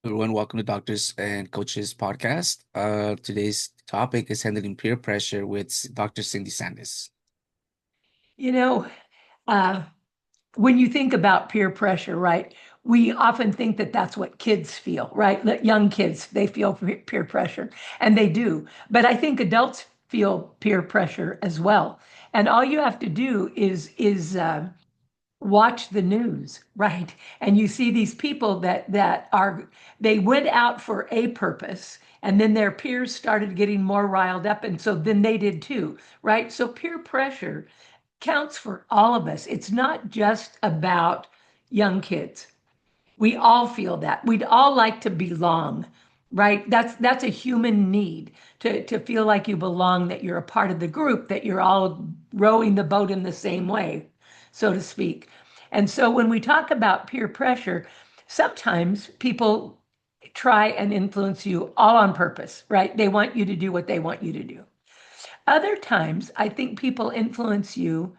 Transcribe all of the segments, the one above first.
Everyone, welcome to Doctors and Coaches podcast. Today's topic is handling peer pressure with Dr. Cindy Sandis. You know, uh, when you think about peer pressure, right, we often think that that's what kids feel, right? That young kids, they feel peer pressure, and they do. But I think adults feel peer pressure as well. And all you have to do is watch the news, right? And you see these people that they went out for a purpose, and then their peers started getting more riled up, and so then they did too, right? So peer pressure counts for all of us. It's not just about young kids. We all feel that. We'd all like to belong, right? That's a human need to feel like you belong, that you're a part of the group, that you're all rowing the boat in the same way, so to speak. And so when we talk about peer pressure, sometimes people try and influence you all on purpose, right? They want you to do what they want you to do. Other times, I think people influence you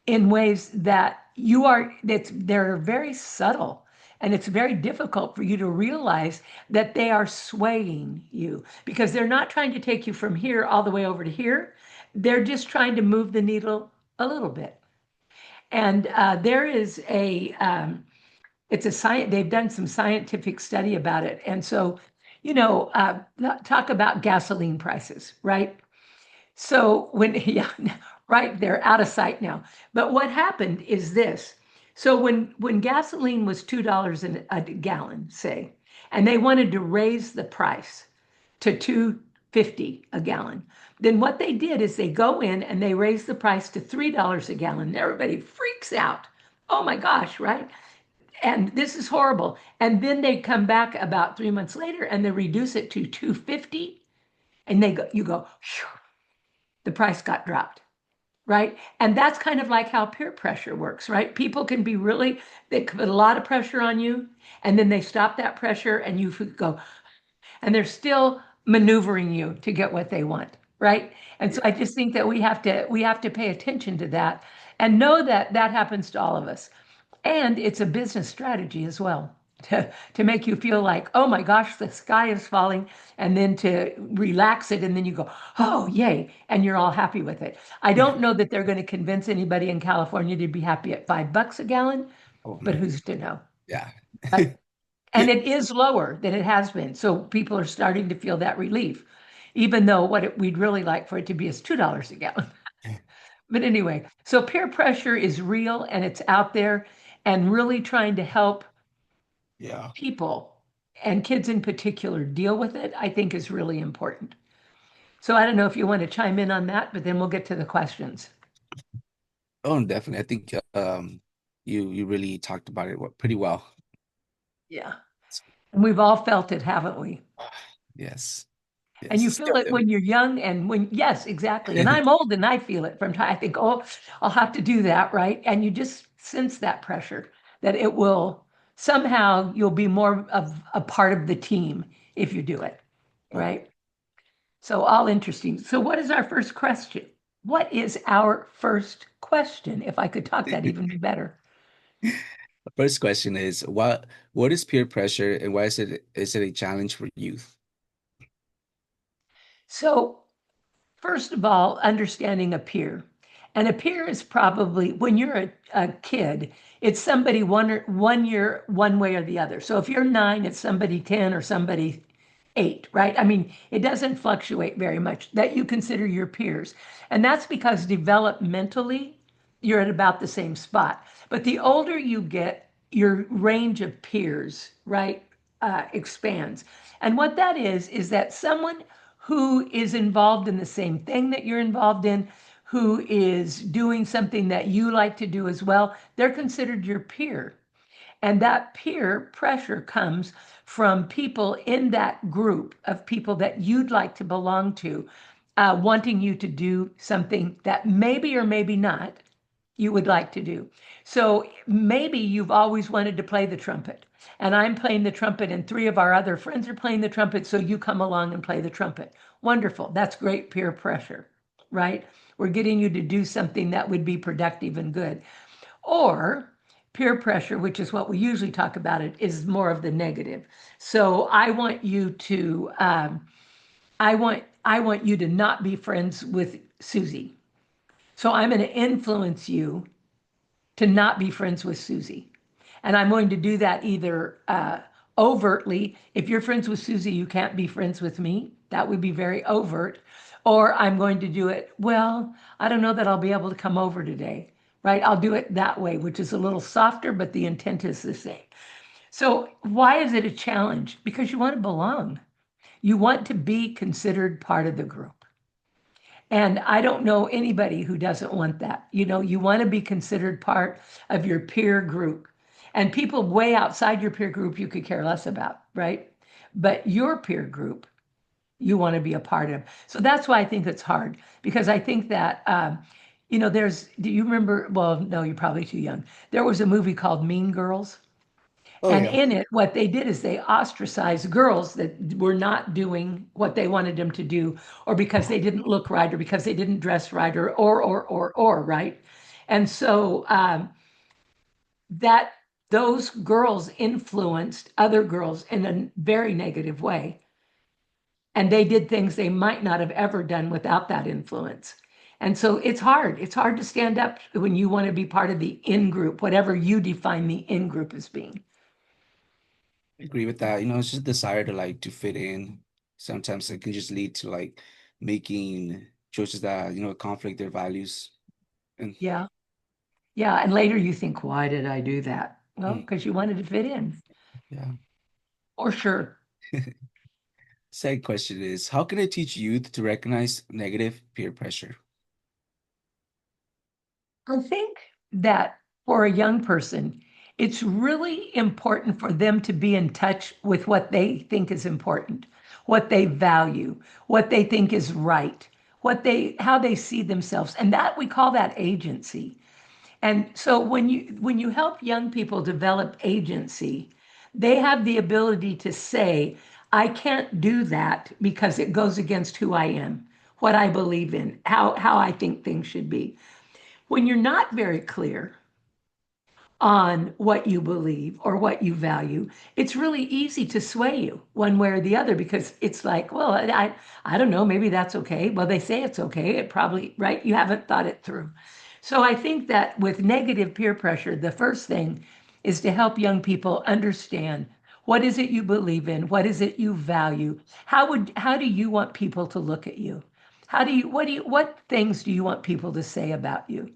in ways that they're very subtle, and it's very difficult for you to realize that they are swaying you because they're not trying to take you from here all the way over to here. They're just trying to move the needle a little bit. And there is a it's a science, they've done some scientific study about it. And so, talk about gasoline prices, right? So yeah, right, they're out of sight now. But what happened is this. So when gasoline was $2 a gallon, say, and they wanted to raise the price to 2.50 a gallon, then what they did is they go in and they raise the price to $3 a gallon. Everybody freaks out. Oh my gosh, right? And this is horrible. And then they come back about 3 months later and they reduce it to 2.50, and you go, the price got dropped, right? And that's kind of like how peer pressure works, right? People can be really, they put a lot of pressure on you, and then they stop that pressure, and you go, and they're still maneuvering you to get what they want, right? And so Yeah. I just think that we have to pay attention to that and know that that happens to all of us. And it's a business strategy as well to make you feel like, oh my gosh, the sky is falling, and then to relax it. And then you go, oh, yay. And you're all happy with it. I don't know that they're going to convince anybody in California to be happy at $5 a gallon, Oh, but who's to know? yeah. Right? And it is lower than it has been. So people are starting to feel that relief, even though we'd really like for it to be is $2 a gallon. But anyway, so peer pressure is real and it's out there, and really trying to help Yeah. people and kids in particular deal with it, I think is really important. So I don't know if you want to chime in on that, but then we'll get to the questions. Oh, definitely. I think you really talked about it pretty well. Yeah. And we've all felt it, haven't we? Yes. And Yes. you feel it when you're young and yes, exactly. And I'm old and I feel it from time. I think, oh, I'll have to do that, right? And you just sense that pressure that it will somehow you'll be more of a part of the team if you do it, Oh. right? So all interesting. So what is our first question? What is our first question? If I could talk, that even be better. The first question is what is peer pressure and why is it a challenge for youth? So first of all, understanding a peer. And a peer is probably, when you're a kid, it's somebody 1 year, one way or the other. So if you're 9, it's somebody 10 or somebody 8, right? I mean, it doesn't fluctuate very much that you consider your peers. And that's because developmentally, you're at about the same spot. But the older you get, your range of peers, right, expands. And what that is that someone who is involved in the same thing that you're involved in, who is doing something that you like to do as well, they're considered your peer. And that peer pressure comes from people in that group of people that you'd like to belong to, wanting you to do something that maybe or maybe not you would like to do. So maybe you've always wanted to play the trumpet, and I'm playing the trumpet, and 3 of our other friends are playing the trumpet, so you come along and play the trumpet. Wonderful. That's great peer pressure, right? We're getting you to do something that would be productive and good. Or peer pressure, which is what we usually talk about it, is more of the negative. So I want you to I want you to not be friends with Susie. So I'm going to influence you to not be friends with Susie. And I'm going to do that either overtly. If you're friends with Susie, you can't be friends with me. That would be very overt. Or I'm going to do it, well, I don't know that I'll be able to come over today, right? I'll do it that way, which is a little softer, but the intent is the same. So, why is it a challenge? Because you want to belong. You want to be considered part of the group. And I don't know anybody who doesn't want that. You want to be considered part of your peer group. And people way outside your peer group you could care less about, right? But your peer group, you want to be a part of. So that's why I think it's hard because I think that, do you remember? Well, no, you're probably too young. There was a movie called Mean Girls. Oh And yeah, in it, what they did is they ostracized girls that were not doing what they wanted them to do, or because they didn't look right, or because they didn't dress right, or, right? And so that those girls influenced other girls in a very negative way. And they did things they might not have ever done without that influence. And so it's hard. It's hard to stand up when you want to be part of the in group, whatever you define the in group as being. I agree with that. It's just desire to like to fit in. Sometimes it can just lead to like making choices that, conflict their values. And Yeah. Yeah, and later you think, why did I do that? Well, mm, because you wanted to fit in, yeah. or sure. Second question is, how can I teach youth to recognize negative peer pressure? I think that for a young person, it's really important for them to be in touch with what they think is important, what they value, what they think is right, how they see themselves. And that we call that agency. And so when you help young people develop agency, they have the ability to say, I can't do that because it goes against who I am, what I believe in, how I think things should be. When you're not very clear on what you believe or what you value, it's really easy to sway you one way or the other because it's like, well, I don't know, maybe that's okay. Well, they say it's okay. It probably, right? You haven't thought it through. So I think that with negative peer pressure, the first thing is to help young people understand what is it you believe in, what is it you value, how do you want people to look at you? What things do you want people to say about you?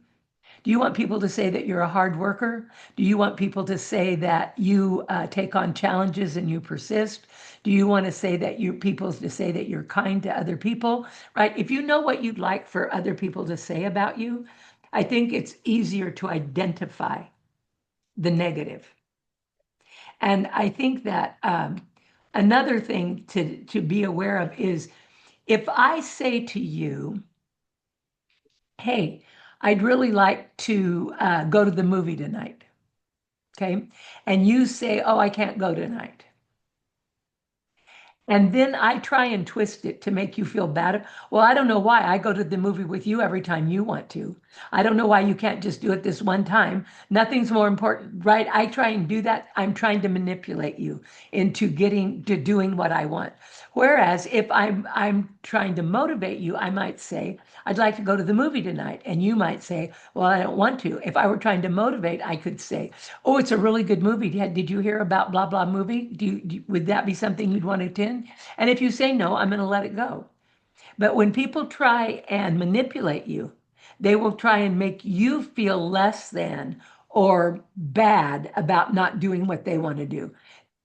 Do you want people to say that you're a hard worker? Do you want people to say that you take on challenges and you persist? Do you want to say that you people to say that you're kind to other people? Right? If you know what you'd like for other people to say about you, I think it's easier to identify the negative. And I think that another thing to be aware of is if I say to you, hey, I'd really like to go to the movie tonight. Okay. And you say, oh, I can't go tonight. And then I try and twist it to make you feel bad. Well, I don't know why I go to the movie with you every time you want to. I don't know why you can't just do it this one time. Nothing's more important, right? I try and do that. I'm trying to manipulate you into getting to doing what I want. Whereas if I'm trying to motivate you, I might say, I'd like to go to the movie tonight. And you might say, well, I don't want to. If I were trying to motivate, I could say, oh, it's a really good movie. Did you hear about blah, blah movie? Would that be something you'd want to attend? And if you say no, I'm going to let it go. But when people try and manipulate you, they will try and make you feel less than or bad about not doing what they want to do.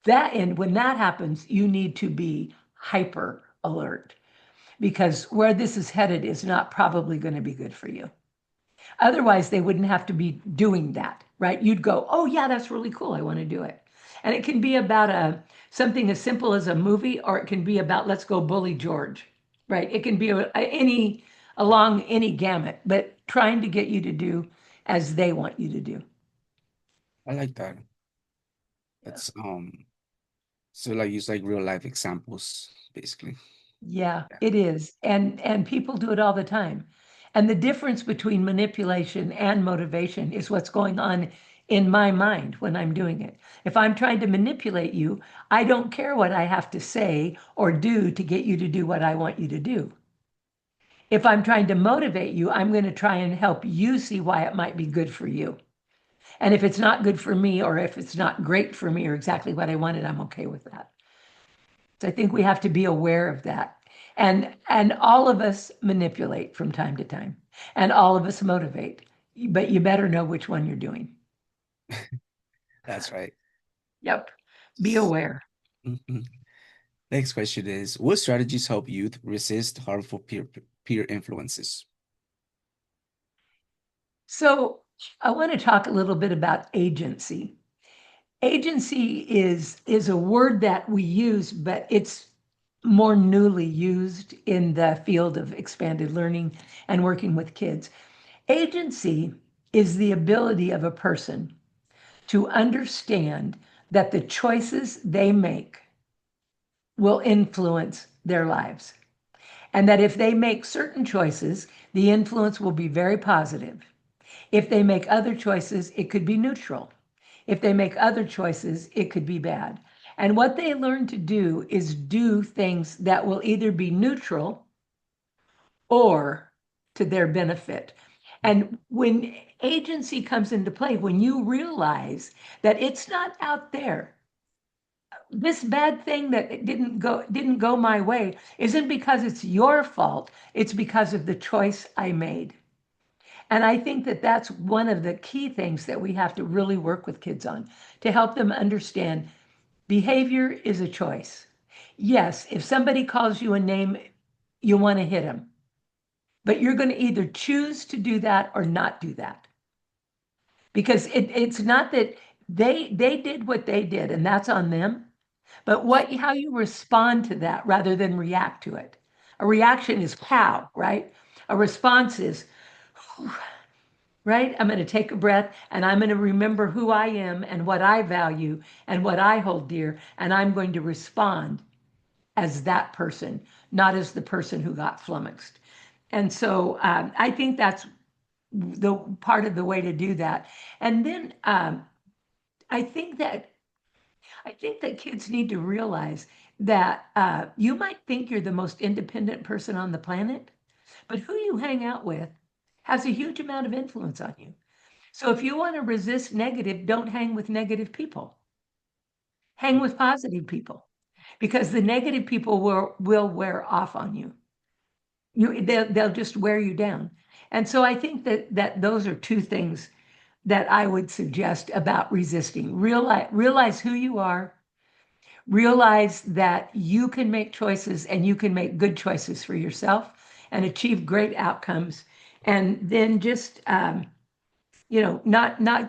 And when that happens, you need to be hyper alert because where this is headed is not probably going to be good for you. Otherwise, they wouldn't have to be doing that, right? You'd go, oh yeah, that's really cool. I want to do it. And it can be about something as simple as a movie, or it can be about let's go bully George, right? It can be along any gamut, but trying to get you to do as they want you to do. I like that. That's so like use like real life examples, basically. Yeah, Yeah. it is. And people do it all the time. And the difference between manipulation and motivation is what's going on in my mind when I'm doing it. If I'm trying to manipulate you, I don't care what I have to say or do to get you to do what I want you to do. If I'm trying to motivate you, I'm going to try and help you see why it might be good for you. And if it's not good for me, or if it's not great for me or exactly what I wanted, I'm okay with that. So I think we have to be aware of that. And all of us manipulate from time to time, and all of us motivate. But you better know which one you're doing. That's right. Yep. Be aware. Mhm. Next question is, what strategies help youth resist harmful peer influences? So I want to talk a little bit about agency. Agency is a word that we use, but it's more newly used in the field of expanded learning and working with kids. Agency is the ability of a person to understand that the choices they make will influence their lives. And that if they make certain choices, the influence will be very positive. If they make other choices, it could be neutral. If they make other choices, it could be bad. And what they learn to do is do things that will either be neutral or to their benefit. And when agency comes into play, when you realize that it's not out there, this bad thing that didn't go my way isn't because it's your fault, it's because of the choice I made. And I think that that's one of the key things that we have to really work with kids on to help them understand behavior is a choice. Yes, if somebody calls you a name, you want to hit them, but you're going to either choose to do that or not do that. Because it's not that they did what they did and that's on them, but what how you respond to that rather than react to it. A reaction is pow, right? A response is right? I'm going to take a breath and I'm going to remember who I am and what I value and what I hold dear. And I'm going to respond as that person, not as the person who got flummoxed. And so I think that's the part of the way to do that. And then I think that I think that kids need to realize that you might think you're the most independent person on the planet, but who you hang out with has a huge amount of influence on you. So if you want to resist negative, don't hang with negative people. Hang with positive people because the negative people will wear off on you. They'll just wear you down. And so I think that those are two things that I would suggest about resisting. Realize who you are. Realize that you can make choices and you can make good choices for yourself and achieve great outcomes. And then just not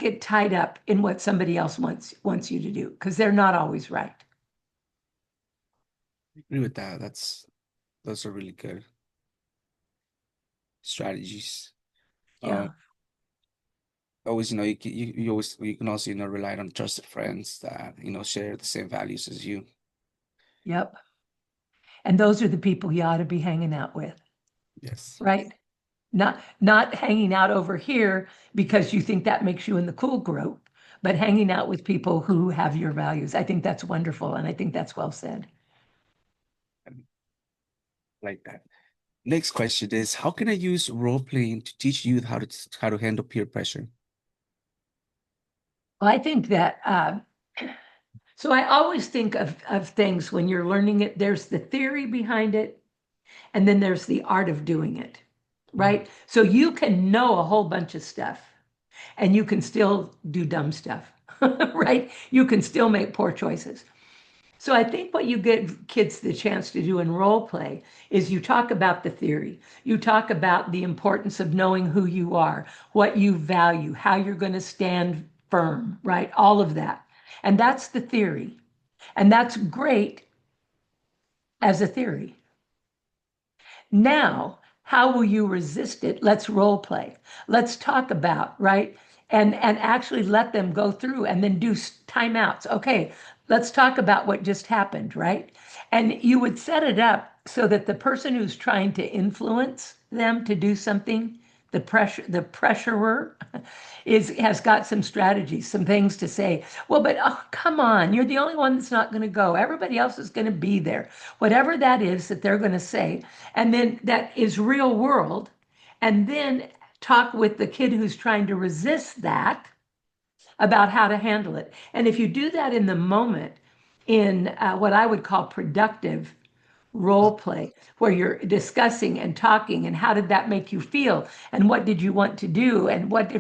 get tied up in what somebody else wants you to do because they're not always right. I agree with that. Those are really good strategies. Um, Yeah. always, you can also, rely on trusted friends that, share the same values as you. Yep. And those are the people you ought to be hanging out with, Yes. right? Not hanging out over here because you think that makes you in the cool group, but hanging out with people who have your values. I think that's wonderful, and I think that's well said. I like that. Next question is, how can I use role playing to teach youth how to handle peer pressure? Well, I think that so I always think of things when you're learning it, there's the theory behind it, and then there's the art of doing it, Mhm. right? So you can know a whole bunch of stuff and you can still do dumb stuff, right? You can still make poor choices. So I think what you give kids the chance to do in role play is you talk about the theory. You talk about the importance of knowing who you are, what you value, how you're going to stand firm, right? All of that. And that's the theory. And that's great as a theory. Now, how will you resist it? Let's role play. Let's talk about, right? And actually let them go through and then do timeouts. Okay, let's talk about what just happened, right? And you would set it up so that the person who's trying to influence them to do something the pressurer has got some strategies, some things to say. Well, but oh, come on, you're the only one that's not going to go. Everybody else is going to be there. Whatever that is that they're going to say, and then that is real world, and then talk with the kid who's trying to resist that about how to handle it. And if you do that in the moment, in what I would call productive role play, where you're discussing and talking, and how did that make you feel, and what did you want to do, and what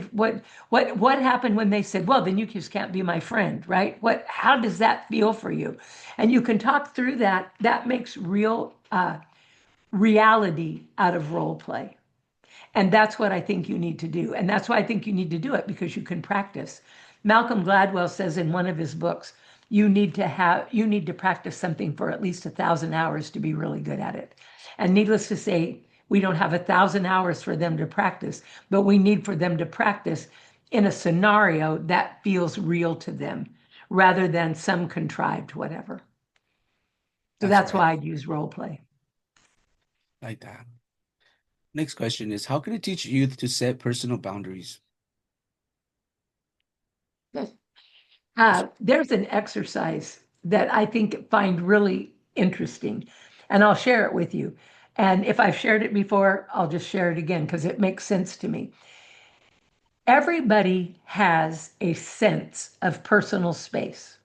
happened when they said, well, then you just can't be my friend, right? What how does that feel for you? And you can talk through that. That makes real reality out of role play. And that's what I think you need to do. And that's why I think you need to do it, because you can practice. Malcolm Gladwell says in one of his books, you need to practice something for at least 1,000 hours to be really good at it. And needless to say, we don't have 1,000 hours for them to practice, but we need for them to practice in a scenario that feels real to them rather than some contrived whatever. So That's that's right. why I'd use role play. Like that. Next question is, how can I teach youth to set personal boundaries? There's an exercise that I think find really interesting, and I'll share it with you. And if I've shared it before, I'll just share it again because it makes sense to me. Everybody has a sense of personal space,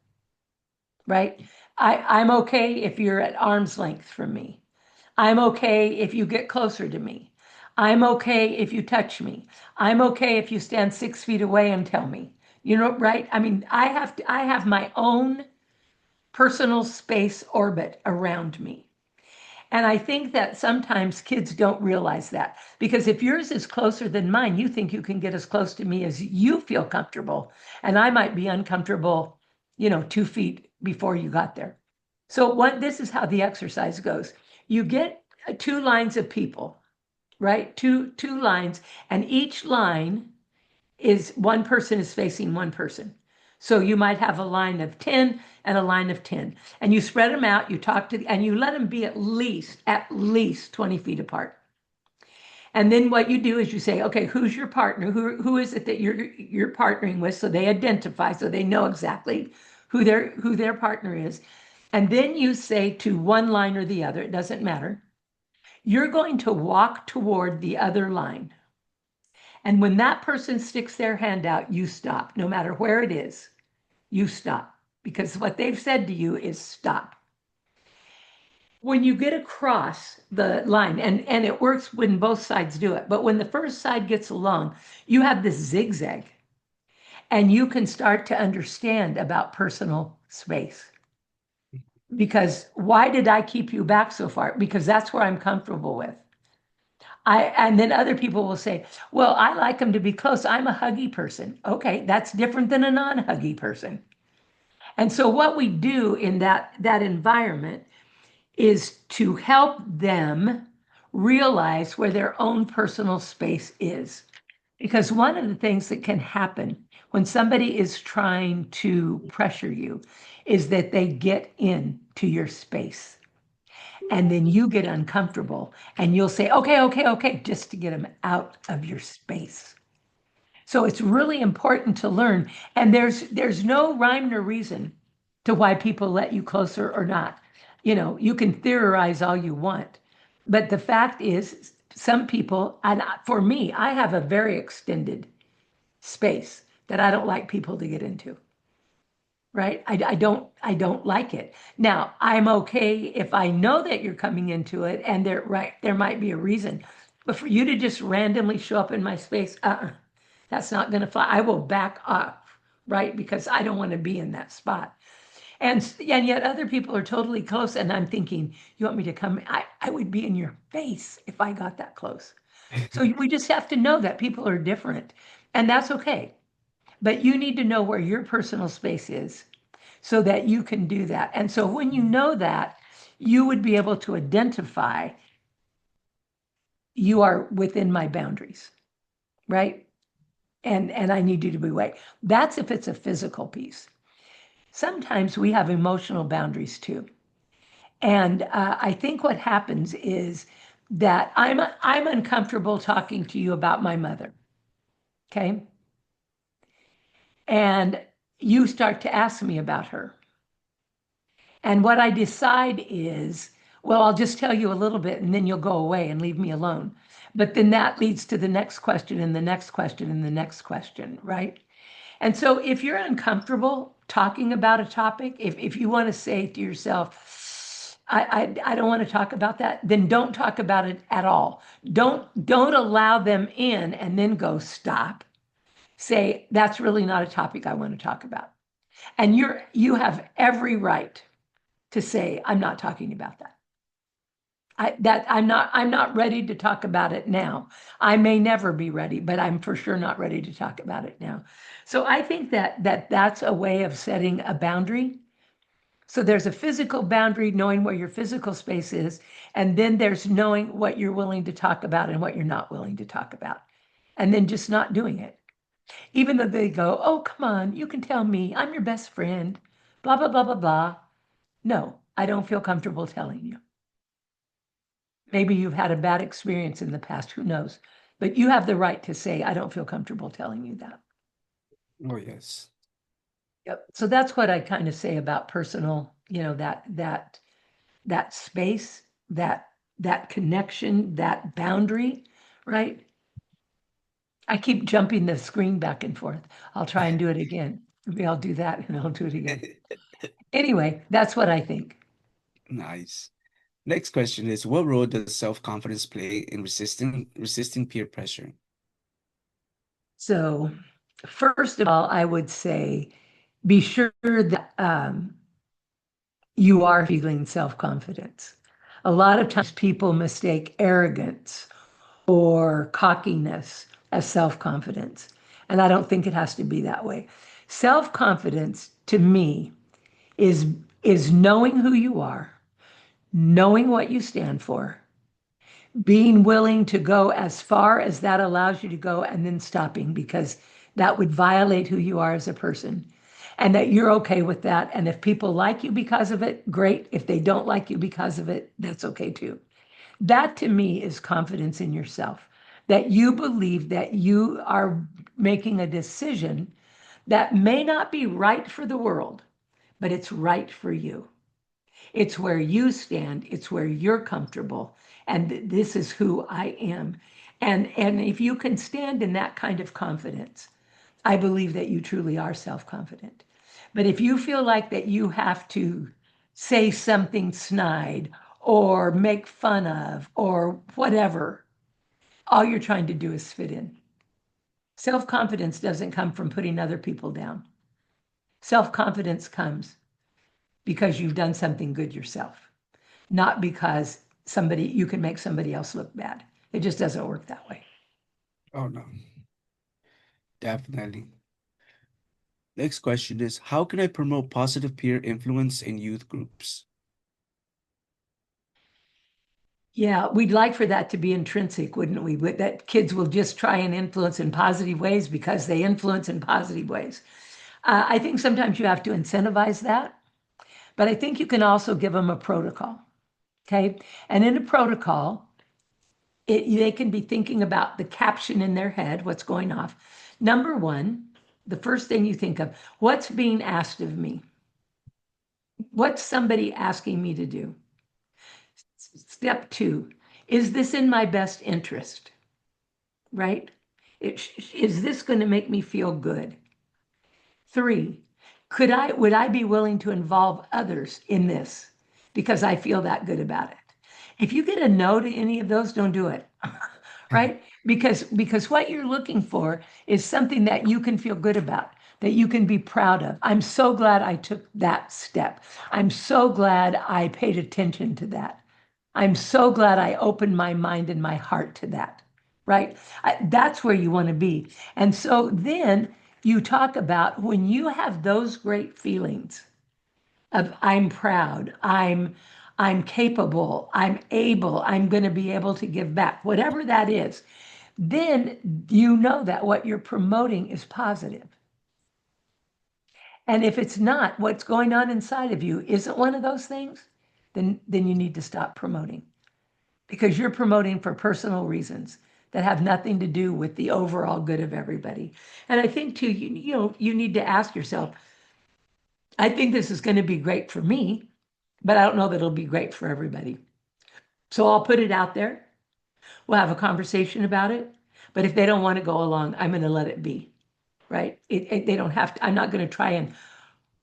right? I'm okay if you're at arm's length from me. I'm okay if you get closer to me. I'm okay if you touch me. I'm okay if you stand 6 feet away and tell me. You know, right? I mean, I have my own personal space orbit around me. And I think that sometimes kids don't realize that, because if yours is closer than mine, you think you can get as close to me as you feel comfortable. And I might be uncomfortable, 2 feet before you got there. So what this is how the exercise goes. You get two lines of people, right? Two lines, and each line is one person is facing one person. So you might have a line of 10 and a line of 10. And you spread them out, you talk to, and you let them be at least 20 feet apart. And then what you do is you say, okay, who's your partner? Who is it that you're partnering with? So they identify, so they know exactly who their partner is. And then you say to one line or the other, it doesn't matter. You're going to walk toward the other line. And when that person sticks their hand out, you stop. No matter where it is, you stop. Because what they've said to you is stop. When you get across the line, and it works when both sides do it, but when the first side gets along, you have this zigzag, and you can start to understand about personal space. Because why did I keep you back so far? Because that's where I'm comfortable with. And then other people will say, well, I like them to be close. I'm a huggy person. Okay, that's different than a non-huggy person. And so what we do in that environment is to help them realize where their own personal space is. Because one of the things that can happen when somebody is trying to pressure you is that they get into your space, and then you get uncomfortable and you'll say, okay, okay, okay, just to get them out of your space. So it's really important to learn. And there's no rhyme nor reason to why people let you closer or not. You can theorize all you want. But the fact is, some people, and for me, I have a very extended space that I don't like people to get into, right? I don't like it. Now, I'm okay if I know that you're coming into it and there might be a reason. But for you to just randomly show up in my space, that's not going to fly. I will back off, right? Because I don't want to be in that spot. And yet other people are totally close, and I'm thinking, you want me to come? I would be in your face if I got that close. So we just have to know that people are different, and that's okay. But you need to know where your personal space is so that you can do that. And so when you know that, you would be able to identify you are within my boundaries, right? And I need you to be away. That's if it's a physical piece. Sometimes we have emotional boundaries too. And I think what happens is that I'm uncomfortable talking to you about my mother, okay? And you start to ask me about her. And what I decide is, well, I'll just tell you a little bit and then you'll go away and leave me alone. But then that leads to the next question and the next question and the next question, right? And so if you're uncomfortable talking about a topic, if you want to say to yourself, I don't want to talk about that, then don't talk about it at all. Don't allow them in and then go stop. Say, that's really not a topic I want to talk about. And you have every right to say, I'm not talking about that. I'm not ready to talk about it now. I may never be ready, but I'm for sure not ready to talk about it now. So I think that's a way of setting a boundary. So there's a physical boundary, knowing where your physical space is, and then there's knowing what you're willing to talk about and what you're not willing to talk about, and then just not doing it. Even though they go, oh, come on, you can tell me, I'm your best friend, blah, blah, blah, blah, blah. No, I don't feel comfortable telling you. Maybe you've had a bad experience in the past, who knows? But you have the right to say, I don't feel comfortable telling you that. Oh, yes. Yep. So that's what I kind of say about personal, that space, that connection, that boundary, right? I keep jumping the screen back and forth. I'll try and do it again. Maybe I'll do that and I'll do it again. Anyway, that's what I think. Nice. Next question is, what role does self-confidence play in resisting peer pressure? So, first of all, I would say be sure that you are feeling self confidence. A lot of times people mistake arrogance or cockiness as self confidence. And I don't think it has to be that way. Self confidence to me is, is knowing who you are, knowing what you stand for, being willing to go as far as that allows you to go, and then stopping because that would violate who you are as a person. And that you're okay with that. And if people like you because of it, great. If they don't like you because of it, that's okay too. That to me is confidence in yourself, that you believe that you are making a decision that may not be right for the world, but it's right for you. It's where you stand, it's where you're comfortable, and this is who I am. And if you can stand in that kind of confidence, I believe that you truly are self-confident. But if you feel like that you have to say something snide or make fun of or whatever, all you're trying to do is fit in. Self-confidence doesn't come from putting other people down. Self-confidence comes because you've done something good yourself, not because somebody you can make somebody else look bad. It just doesn't work that way. Oh, no, definitely. Next question is, how can I promote positive peer influence in youth groups? Yeah, we'd like for that to be intrinsic, wouldn't we? That kids will just try and influence in positive ways because they influence in positive ways. I think sometimes you have to incentivize that, but I think you can also give them a protocol. Okay. And in a protocol, they can be thinking about the caption in their head, what's going off. Number one, the first thing you think of, what's being asked of me? What's somebody asking me to do? Step two, is this in my best interest? Right? Is this going to make me feel good? Three, would I be willing to involve others in this because I feel that good about it? If you get a no to any of those, don't do it. Right? Because what you're looking for is something that you can feel good about, that you can be proud of. I'm so glad I took that step. I'm so glad I paid attention to that. I'm so glad I opened my mind and my heart to that. Right? That's where you want to be. And so then you talk about when you have those great feelings of I'm proud, I'm capable, I'm able, I'm going to be able to give back, whatever that is, then you know that what you're promoting is positive. And if it's not, what's going on inside of you isn't one of those things, then you need to stop promoting. because you're promoting for personal reasons that have nothing to do with the overall good of everybody. And I think too, you need to ask yourself, I think this is going to be great for me, but I don't know that it'll be great for everybody. So I'll put it out there. We'll have a conversation about it. But if they don't want to go along, I'm going to let it be, right? They don't have to, I'm not going to try and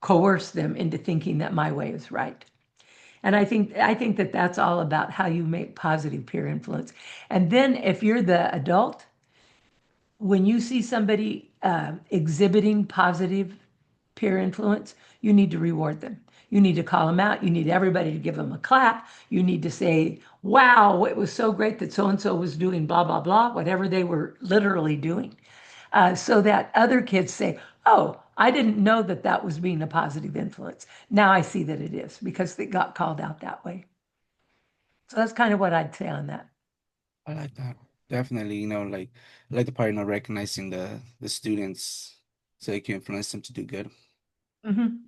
coerce them into thinking that my way is right. And I think that that's all about how you make positive peer influence. And then if you're the adult, when you see somebody exhibiting positive peer influence, you need to reward them. You need to call them out. You need everybody to give them a clap. You need to say, wow, it was so great that so and so was doing blah, blah, blah, whatever they were literally doing. So that other kids say, oh, I didn't know that that was being a positive influence. Now I see that it is because they got called out that way. So that's kind of what I'd say on that. I like that. Definitely, like I like the part, recognizing the students so you can influence them to do good. Mhm.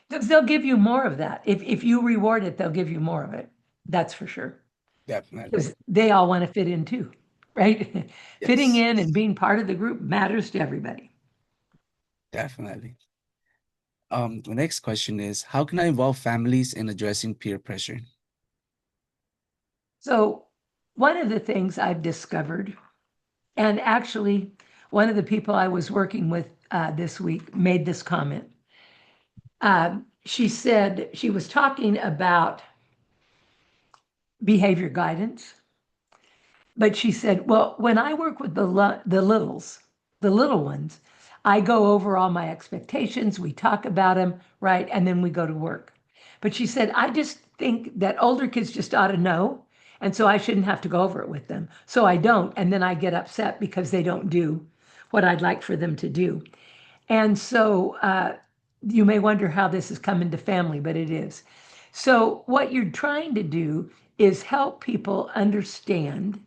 Because they'll give you more of that. If you reward it, they'll give you more of it. That's for sure. Definitely. Because they all want to fit in too, right? Fitting Yes, in and being part of the group matters to everybody. definitely. The next question is, how can I involve families in addressing peer pressure? So, one of the things I've discovered, and actually, one of the people I was working with this week made this comment. She said she was talking about behavior guidance, but she said, well, when I work with the little ones, I go over all my expectations, we talk about them, right? And then we go to work. But she said, I just think that older kids just ought to know. And so I shouldn't have to go over it with them. So I don't. And then I get upset because they don't do what I'd like for them to do. And so you may wonder how this has come into family, but it is. So, what you're trying to do is help people understand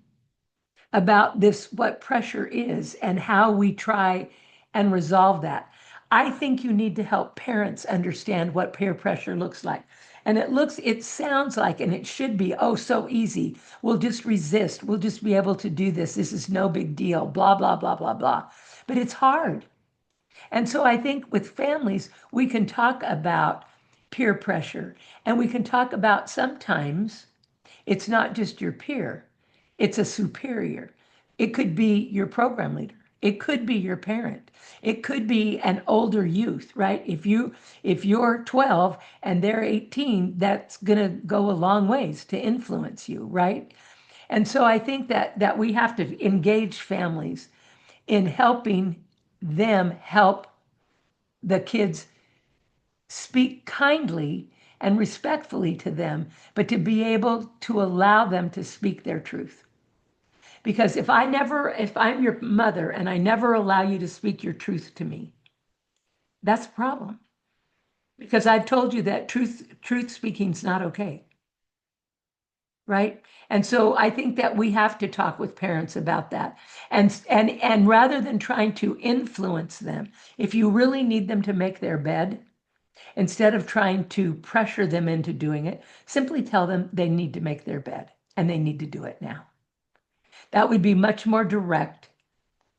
about this, what pressure is, and how we try and resolve that. I think you need to help parents understand what peer pressure looks like. And it sounds like, and it should be, oh, so easy. We'll just resist. We'll just be able to do this. This is no big deal, blah, blah, blah, blah, blah. But it's hard. And so I think with families, we can talk about peer pressure and we can talk about sometimes it's not just your peer, it's a superior. It could be your program leader. It could be your parent. It could be an older youth, right? If you're 12 and they're 18, that's going to go a long ways to influence you, right? And so I think that we have to engage families in helping them help the kids speak kindly and respectfully to them, but to be able to allow them to speak their truth. Because if I'm your mother and I never allow you to speak your truth to me, that's a problem. Because I've told you that truth speaking is not okay, right? And so I think that we have to talk with parents about that. And rather than trying to influence them, if you really need them to make their bed, instead of trying to pressure them into doing it, simply tell them they need to make their bed and they need to do it now. That would be much more direct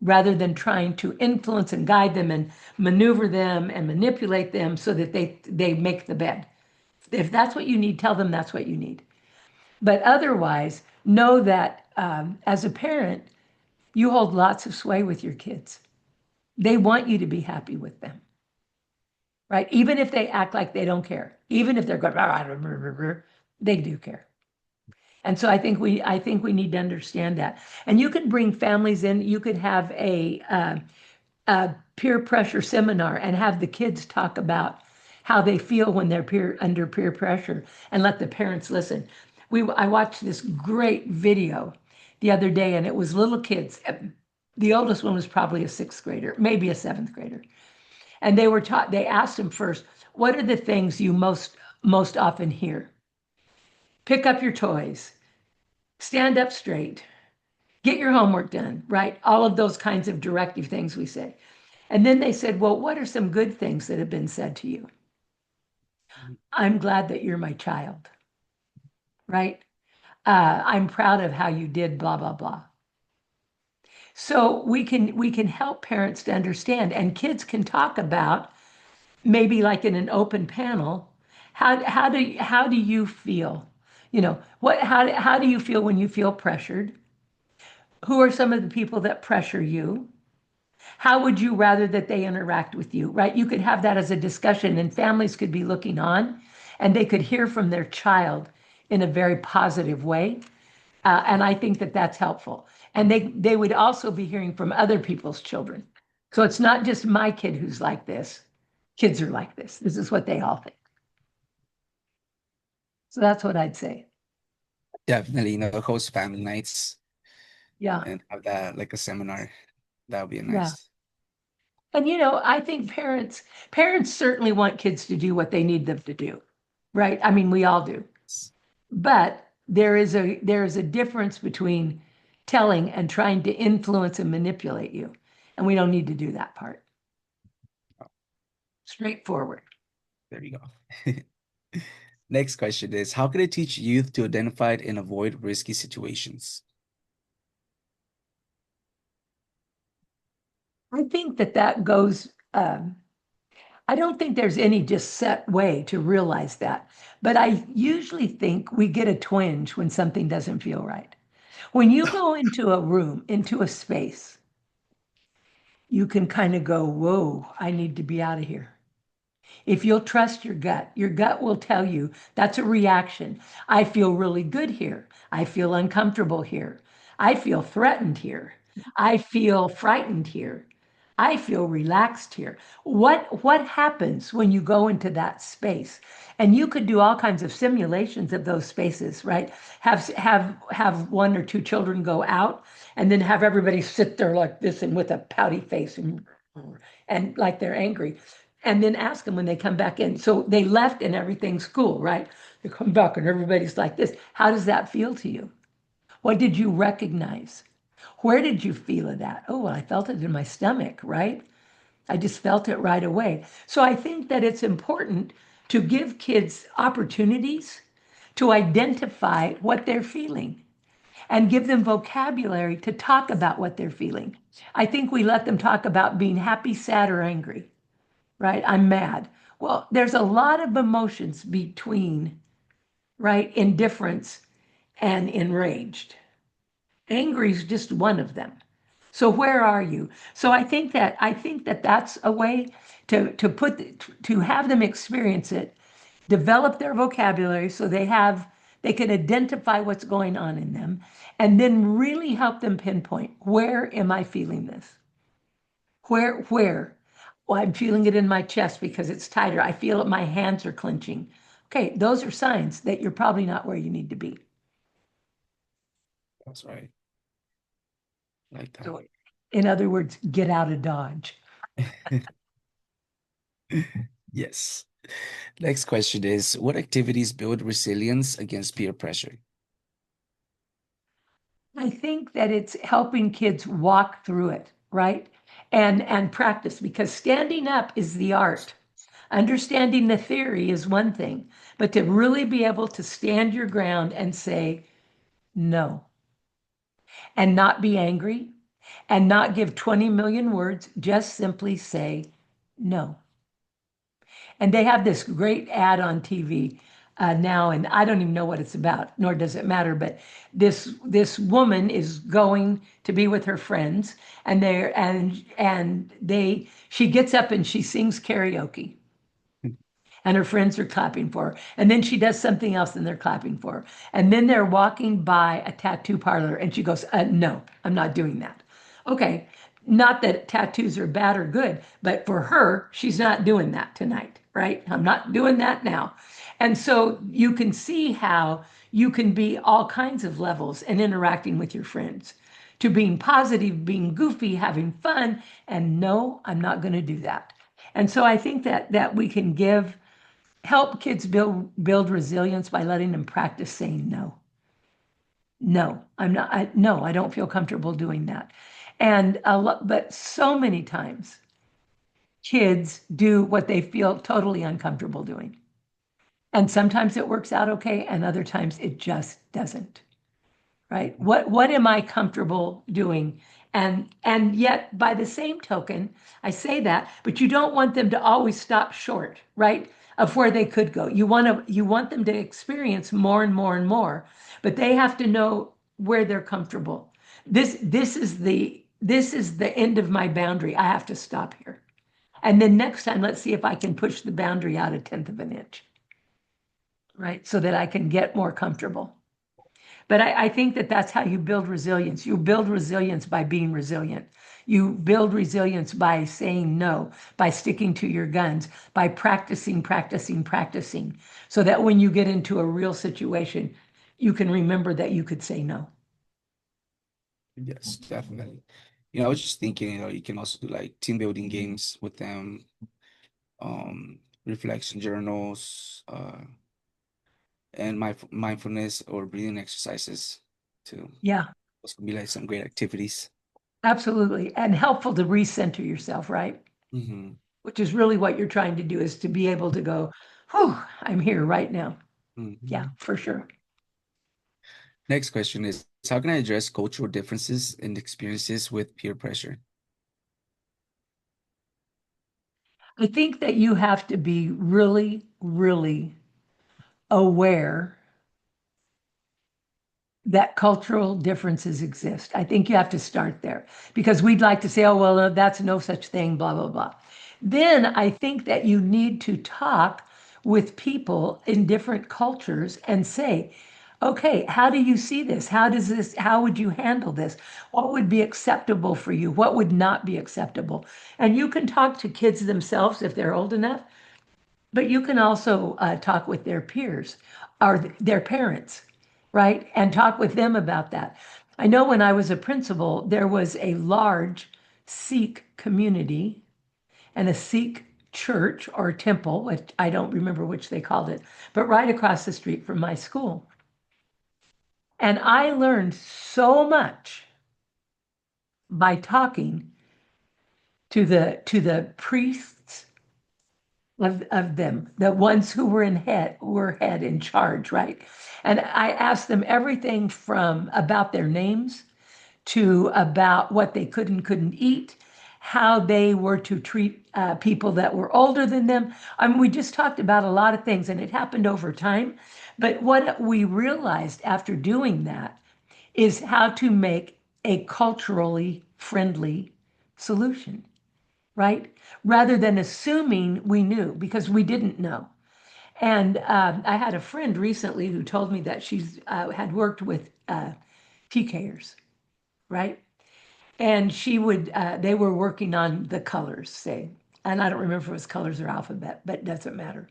rather than trying to influence and guide them and maneuver them and manipulate them so that they make the bed. If that's what you need, tell them that's what you need. But otherwise, know that as a parent, you hold lots of sway with your kids. They want you to be happy with them, right? Even if they act like they don't care, even if they're going, "Rah, rah, rah, rah, rah," they do care. And so I think we need to understand that. And you can bring families in. You could have a peer pressure seminar and have the kids talk about how they feel when they're under peer pressure and let the parents listen. I watched this great video the other day and it was little kids. The oldest one was probably a sixth grader, maybe a seventh grader. And they asked him first, what are the things you most often hear? Pick up your toys, stand up straight, get your homework done, right? All of those kinds of directive things we say. And then they said, well, what are some good things that have been said to you? I'm glad that you're my child, right? I'm proud of how you did blah, blah, blah. So we can help parents to understand, and kids can talk about maybe like in an open panel, how do you feel? How do you feel when you feel pressured? Who are some of the people that pressure you? How would you rather that they interact with you, right? You could have that as a discussion, and families could be looking on and they could hear from their child in a very positive way. And I think that that's helpful. And they would also be hearing from other people's children. So it's not just my kid who's like this. Kids are like this. This is what they all think. So that's what I'd say. Definitely, host family nights Yeah. and have that like a seminar. That would be Yeah. nice. And I think parents certainly want kids to do what they need them to do, right? I mean, we all do. But there is a difference between telling and trying to influence and manipulate you. And we don't need to do that part. Straightforward. There you go. Next question is, how can I teach youth to identify and avoid risky situations? I think that goes, I don't think there's any just set way to realize that. But I usually think we get a twinge when something doesn't feel right. When you go into a room, into a space, you can kind of go, whoa, I need to be out of here. If you'll trust your gut will tell you that's a reaction. I feel really good here. I feel uncomfortable here. I feel threatened here. I feel frightened here. I feel relaxed here. What happens when you go into that space? And you could do all kinds of simulations of those spaces, right? Have one or two children go out and then have everybody sit there like this and with a pouty face and like they're angry, and then ask them when they come back in. So they left and everything's cool, right? They come back and everybody's like this. How does that feel to you? What did you recognize? Where did you feel it at? Oh, well, I felt it in my stomach, right? I just felt it right away. So I think that it's important to give kids opportunities to identify what they're feeling and give them vocabulary to talk about what they're feeling. I think we let them talk about being happy, sad, or angry, right? I'm mad. Well, there's a lot of emotions between, right, indifference and enraged. Angry is just one of them. So where are you? So I think that that's a way to have them experience it, develop their vocabulary so they can identify what's going on in them, and then really help them pinpoint, where am I feeling this? Where? Well, I'm feeling it in my chest because it's tighter. I feel it, my hands are clenching. Okay, those are signs that you're probably not where you need to be. That's right. I like So, in other words, get out of Dodge. that. Yes. Next question is, what activities build resilience against peer pressure? I think that it's helping kids walk through it, right? And practice, because standing up is the art. Understanding the theory is one thing, but to really be able to stand your ground and say no and not be angry and not give 20 million words, just simply say no. And they have this great ad on TV now, and I don't even know what it's about, nor does it matter. But this woman is going to be with her friends, and she gets up and she sings karaoke, and her friends are clapping for her. And then she does something else and they're clapping for her. And then they're walking by a tattoo parlor and she goes, no, I'm not doing that. Okay, not that tattoos are bad or good, but for her, she's not doing that tonight, right? I'm not doing that now. And so you can see how you can be all kinds of levels and interacting with your friends, to being positive, being goofy, having fun, and no, I'm not going to do that. And so I think that we can help kids build resilience by letting them practice saying no. No, I'm not. No, I don't feel comfortable doing that. And but so many times kids do what they feel totally uncomfortable doing. And sometimes it works out okay, and other times it just doesn't. right? What am I comfortable doing? And yet by the same token, I say that, but you don't want them to always stop short, right? Of where they could go. You want them to experience more and more and more, but they have to know where they're comfortable. This is the end of my boundary. I have to stop here. And then next time, let's see if I can push the boundary out a tenth of an inch, right? So that I can get more comfortable. But I think that that's how you build resilience. You build resilience by being resilient. You build resilience by saying no, by sticking to your guns, by practicing, practicing, practicing, so that when you get into a real situation, you can remember that you could say no. Yes, definitely. You know, I was just thinking, you can also do like team building games with them, reflection journals, and mindfulness or breathing exercises too. Yeah, Those can be like some great activities. absolutely. And helpful to recenter yourself, right? Hmm. Which is really what you're trying to do is to be able to go, whew, I'm here right now. Yeah, Hmm. for sure. Next question is, how can I address cultural differences and experiences with peer pressure? I think that you have to be really, really aware that cultural differences exist. I think you have to start there because we'd like to say, oh, well, no, that's no such thing, blah, blah, blah. Then I think that you need to talk with people in different cultures and say, okay, how do you see this? How would you handle this? What would be acceptable for you? What would not be acceptable? And you can talk to kids themselves if they're old enough, but you can also talk with their peers or their parents, right? And talk with them about that. I know when I was a principal, there was a large Sikh community and a Sikh church or temple, which I don't remember which they called it, but right across the street from my school. And I learned so much by talking to the priests of them, the ones who were head in charge, right? And I asked them everything from about their names to about what they could and couldn't eat, how they were to treat people that were older than them. I mean, we just talked about a lot of things, and it happened over time. But what we realized after doing that is how to make a culturally friendly solution, right? Rather than assuming we knew because we didn't know. And I had a friend recently who told me that she's had worked with TKers, right? And they were working on the colors, say, and I don't remember if it was colors or alphabet, but it doesn't matter.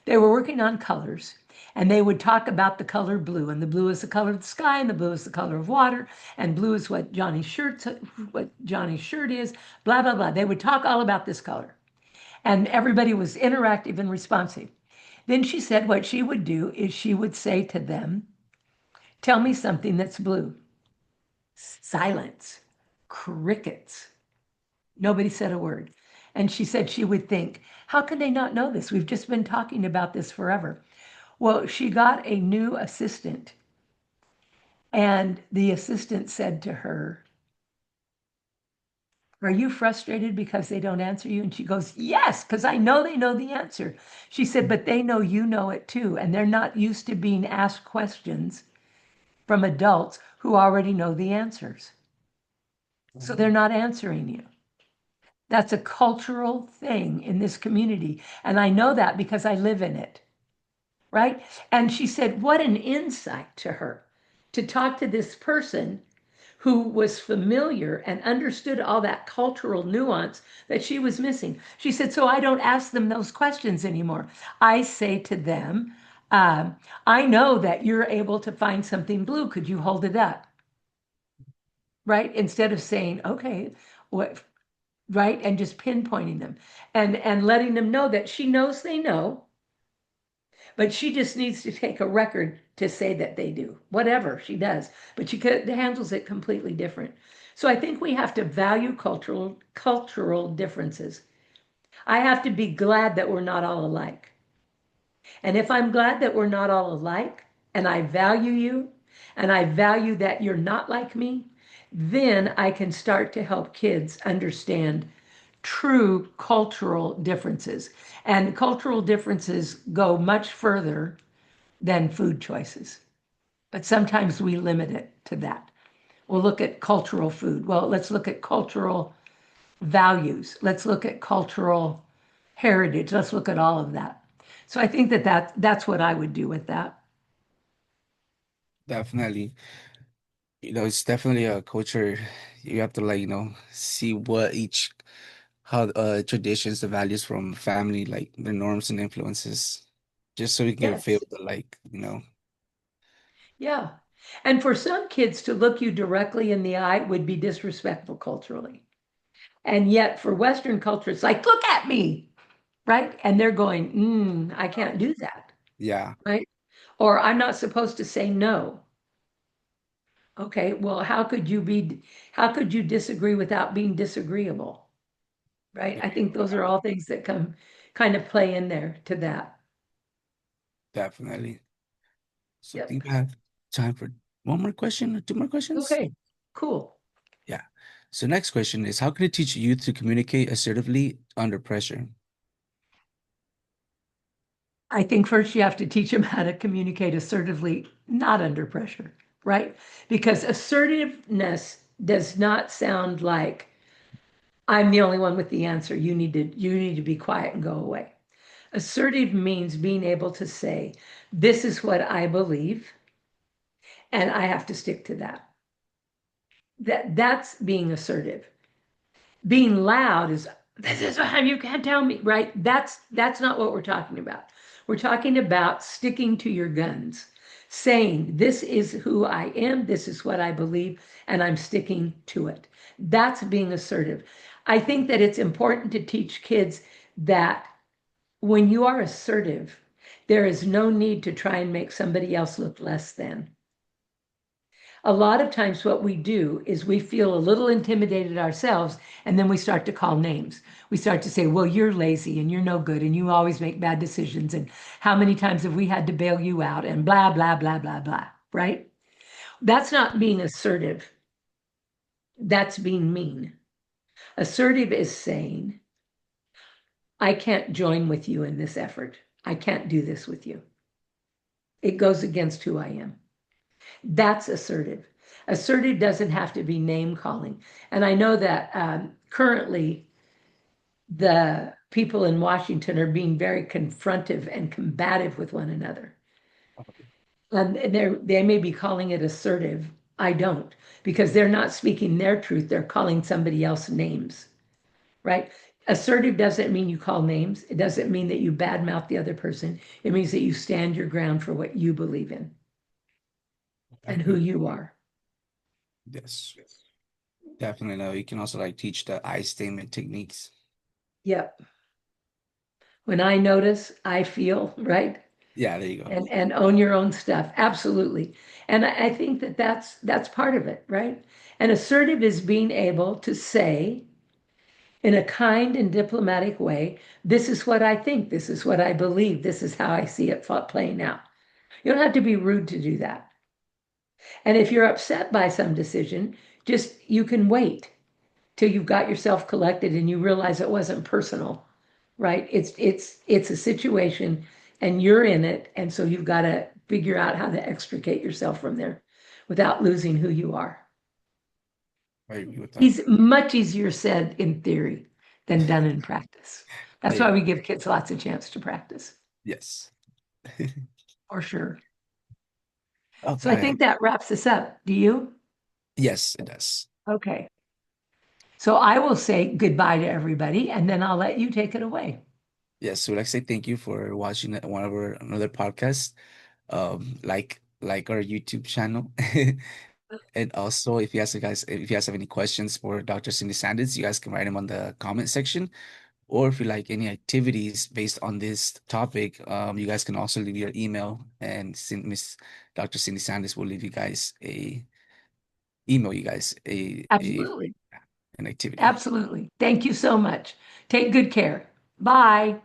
They were working on colors, and they would talk about the color blue, and the blue is the color of the sky, and the blue is the color of water, and blue is what Johnny's shirt is, blah blah blah. They would talk all about this color, and everybody was interactive and responsive. Then she said what she would do is she would say to them, "Tell me something that's blue." Silence, crickets. Nobody said a word. And she said she would think, how can they not know this? We've just been talking about this forever. Well, she got a new assistant, and the assistant said to her, are you frustrated because they don't answer you? And she goes, yes, because I know they know the answer. She said, but they know you know it too. And they're not used to being asked questions from adults who already know the answers. So they're not answering you. That's a cultural thing in this community. And I know that because I live in it, right? And she said, what an insight to her to talk to this person who was familiar and understood all that cultural nuance that she was missing. She said, so I don't ask them those questions anymore. I say to them, um, I know that you're able to find something blue. Could you hold it up? Right? Instead of saying, okay, what, right? And just pinpointing them and letting them know that she knows they know, but she just needs to take a record to say that they do, whatever she does, but she handles it completely different. So I think we have to value cultural differences. I have to be glad that we're not all alike. And if I'm glad that we're not all alike and I value you, and I value that you're not like me, then I can start to help kids understand true cultural differences. And cultural differences go much further than food choices. But sometimes we limit it to that. We'll look at cultural food. Well, let's look at cultural values. Let's look at cultural heritage. Let's look at all of that. So I think that's what I would do with that. Definitely. It's definitely a culture. You have to like, see what each how traditions, the values from family, like the norms and influences, just so you can get a feel Yes. of the like, Yeah. And for some kids to look you directly in the eye would be disrespectful culturally. And yet for Western culture, it's like, look at me, right? And they're going, I can't do that, yeah, right? Or I'm not supposed to say no. Okay, well, how could you disagree without being disagreeable, right? there I you think go. those are all things that come kind of play in there to that. Definitely. So I Yep. think I have time for one more question or two more questions. Okay, cool. Yeah. So next question is, how can you teach youth to communicate assertively under pressure? I think first you have to teach them how to communicate assertively, not under pressure, right? Because assertiveness does not sound like I'm the only one with the answer. You need to be quiet and go away. Assertive means being able to say, this is what I believe, and I have to stick to that. That's being assertive. Being loud is this is what you can't tell me, right? That's not what we're talking about. We're talking about sticking to your guns, saying this is who I am, this is what I believe, and I'm sticking to it. That's being assertive. I think that it's important to teach kids that when you are assertive, there is no need to try and make somebody else look less than. A lot of times what we do is we feel a little intimidated ourselves, and then we start to call names. We start to say, well, you're lazy and you're no good and you always make bad decisions, and how many times have we had to bail you out, and blah blah blah blah blah, right? That's not being assertive. That's being mean. Assertive is saying, I can't join with you in this effort. I can't do this with you. It goes against who I am. That's assertive. Assertive doesn't have to be name calling. And I know that currently the people in Washington are being very confrontive and combative with one another. And they may be calling it assertive. I don't, because they're not speaking their truth. They're calling somebody else names, right? Assertive doesn't mean you call names. It doesn't mean that you badmouth the other person. It means that you stand your ground for what you believe in I and who agree. you are. Yes, definitely. No, you can also like teach the I statement techniques. Yep. When I notice, I feel, right? Yeah, there you go. And own your own stuff. Absolutely. And I think that that's part of it, right? And assertive is being able to say in a kind and diplomatic way, this is what I think, this is what I believe, this is how I see it playing out. You don't have to be rude to do that. And if you're upset by some decision, just you can wait till you've got yourself collected and you realize it wasn't personal, right? It's a situation and you're in it, and so you've got to figure out how to extricate yourself from there without losing who you are. I agree with that. He's much easier said in theory than done in practice. There That's you why go. we give kids lots of chance to practice, Yes. for sure. So I Okay. think that wraps us up. Do you? Yes, it does. Okay. So I will say goodbye to everybody and then I'll let you take it away. Yes, so I'd like to say thank you for watching one of our another podcast. Like our YouTube channel. And also, if you guys have any questions for Dr. Cindy Sanders, you guys can write them on the comment section. Or if you like any activities based on this topic, you guys can also leave your email, and Miss Dr. Cindy Sanders will leave you guys email you guys a Absolutely. an activity. Absolutely. Thank you so much. Take good care. Bye.